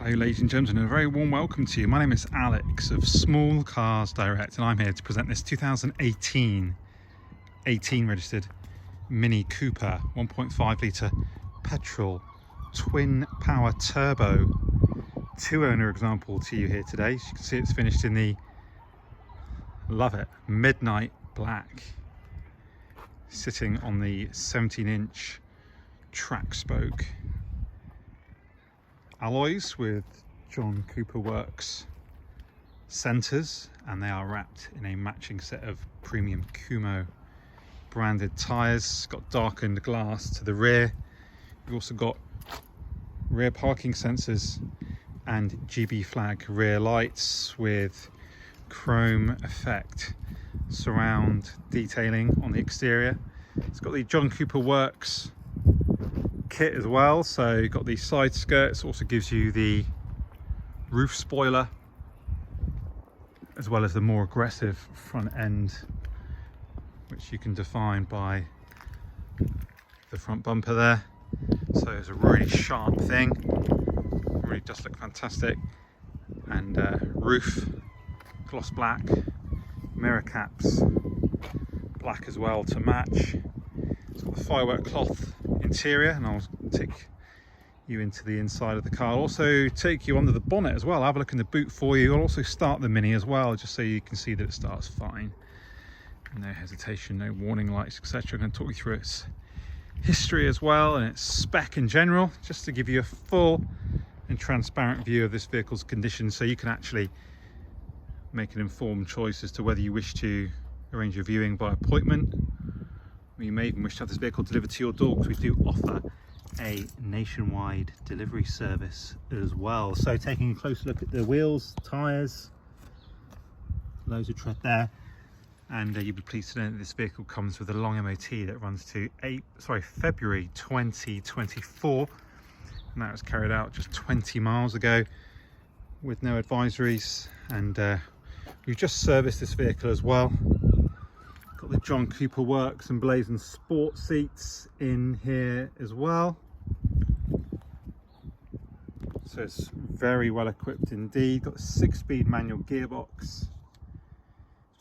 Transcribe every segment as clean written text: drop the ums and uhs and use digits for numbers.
Hello ladies and gentlemen, and a very warm welcome to you. My name is Alex of Small Cars Direct, and I'm here to present this 2018 registered Mini Cooper 1.5 litre petrol twin power turbo 2-owner example to you here today. As you can see, it's finished in the, love it, midnight black, sitting on the 17-inch track spoke alloys with John Cooper Works centres, and they are wrapped in a matching set of premium Kumo branded tyres. Got darkened glass to the rear. You've also got rear parking sensors and GB flag rear lights with chrome effect surround detailing on the exterior. It's got the John Cooper Works kit as well, so you've got these side skirts. Also gives you the roof spoiler, as well as the more aggressive front end, which you can define by the front bumper there. So it's a really sharp thing, really does look fantastic. And roof gloss black, mirror caps black as well to match. It's got the firework cloth interior, and I'll take you into the inside of the car. I'll also take you under the bonnet as well, have a look in the boot for you. I'll also start the Mini as well, just so you can see that it starts fine. No hesitation, no warning lights, etc. I'm going to talk you through its history as well and its spec in general, just to give you a full and transparent view of this vehicle's condition, so you can actually make an informed choice as to whether you wish to arrange your viewing by appointment. You may even wish to have this vehicle delivered to your door, because we do offer a nationwide delivery service as well. So taking a closer look at the wheels, tyres, loads of tread there, and you'll be pleased to know that this vehicle comes with a long MOT that runs to February 2024, and that was carried out just 20 miles ago with no advisories. And we've just serviced this vehicle as well. Got the John Cooper Works and emblazoned sport seats in here as well, so it's very well equipped indeed. Got a 6-speed manual gearbox. It's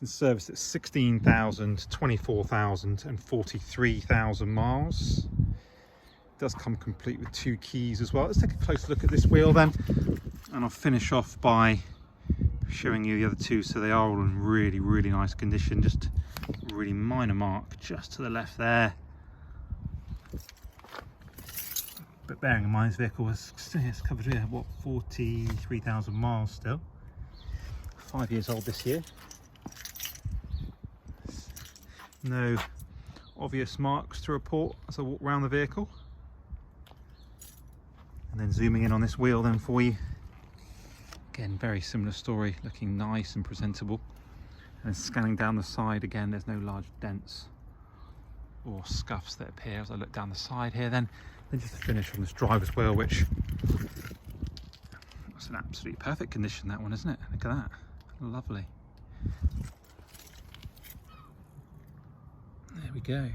been serviced at 16,000, 24,000 and 43,000 miles. It does come complete with 2 keys as well. Let's take a closer look at this wheel then, and I'll finish off by showing you the other two. So they are all in really nice condition. Just a really minor mark just to the left there, but bearing in mind this vehicle was covered with what, 43,000 miles still. 5 years old this year. No obvious marks to report as I walk around the vehicle. And then zooming in on this wheel then for you, again very similar story, looking nice and presentable. And scanning down the side, again there's no large dents or scuffs that appear as I look down the side here. Then just to finish on this driver's wheel, which it's an absolutely perfect condition, that one, isn't it? Look at that, lovely. There we go.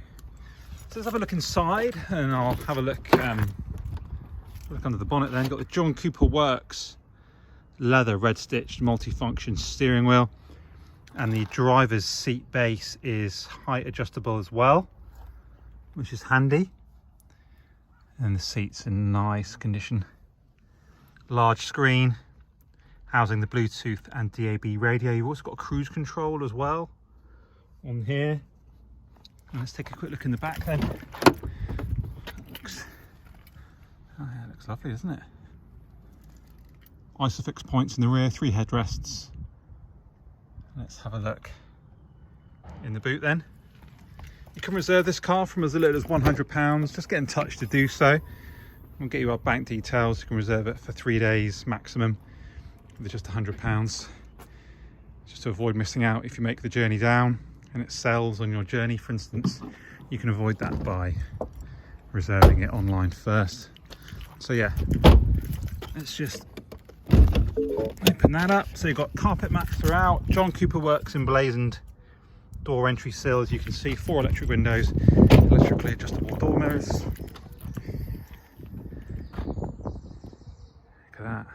So let's have a look inside, and I'll have a look under the bonnet then. Got the John Cooper Works leather red stitched multi-function steering wheel, and the driver's seat base is height adjustable as well, which is handy. And the seats in nice condition. Large screen housing the Bluetooth and DAB radio. You've also got cruise control as well on here. And let's take a quick look in the back then. Oh yeah, it looks lovely, doesn't it? Isofix points in the rear, 3 headrests. Let's have a look in the boot then. You can reserve this car from as little as £100. Just get in touch to do so. We'll get you our bank details. You can reserve it for 3 days maximum with just £100, just to avoid missing out if you make the journey down and it sells on your journey, for instance. You can avoid that by reserving it online first. So yeah, let's just open that up. So you've got carpet mats throughout, John Cooper Works emblazoned door entry sill, as you can see, 4 electric windows, electrically adjustable door mirrors. Look at that.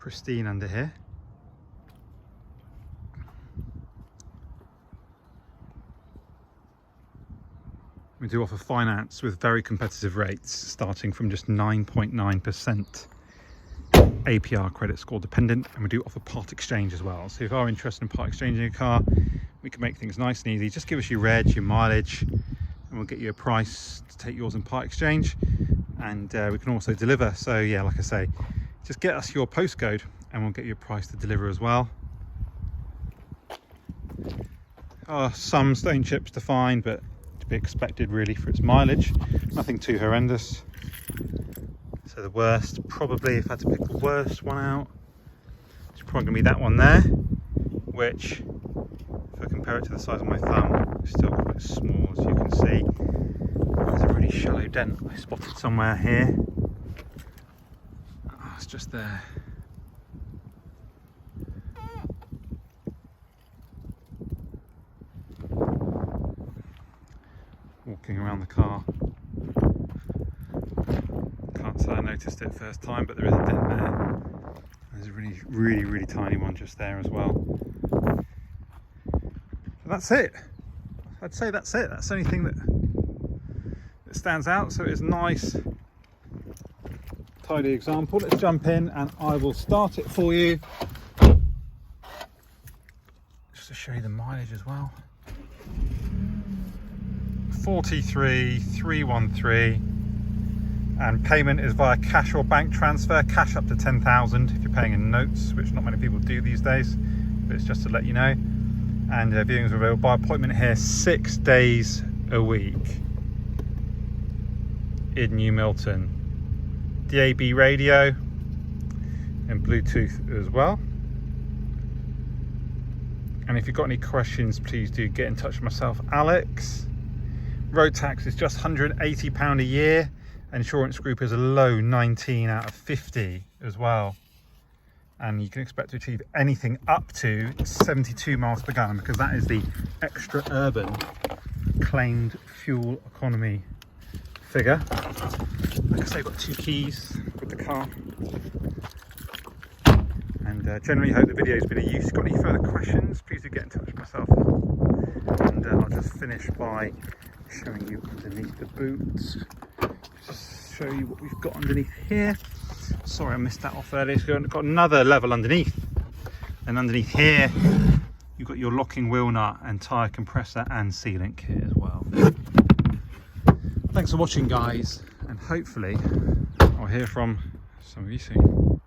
pristine under here. We do offer finance with very competitive rates, starting from just 9.9% APR credit score dependent, and we do offer part exchange as well. So if you are interested in part exchanging a car, we can make things nice and easy. Just give us your reg, your mileage, and we'll get you a price to take yours in part exchange, and we can also deliver. So yeah, like I say, just get us your postcode and we'll get you a price to deliver as well. Some stone chips to find, but be expected really for its mileage, nothing too horrendous. So the worst, probably if I had to pick the worst one out, it's probably going to be that one there, which if I compare it to the size of my thumb, it's still quite small, as you can see. There's a really shallow dent I spotted somewhere here. Oh, it's just there. Walking around the car, can't say I noticed it first time, but there is a dent there. There's a really tiny one just there as well. So that's it. I'd say that's it. That's the only thing that stands out. So it's a nice tidy example. Let's jump in and I will start it for you, just to show you the mileage as well. 43,313, and payment is via cash or bank transfer. Cash up to 10,000 if you're paying in notes, which not many people do these days, but it's just to let you know. And viewings are available by appointment here 6 days a week in New Milton. DAB radio and Bluetooth as well. And if you've got any questions, please do get in touch with myself, Alex. Road tax is just £180 a year. Insurance group is a low 19 out of 50 as well. And you can expect to achieve anything up to 72 miles per gallon, because that is the extra urban claimed fuel economy figure. Like I say, I've got 2 keys with the car. And generally hope the video has been of use. If you've got any further questions, please do get in touch with myself. And I'll just finish by showing you underneath the boots. Just show you what we've got underneath here. Sorry, I missed that off earlier. So we've got another level underneath. And underneath here, you've got your locking wheel nut and tyre compressor and sealant kit as well. Thanks for watching, guys, and hopefully I'll hear from some of you soon.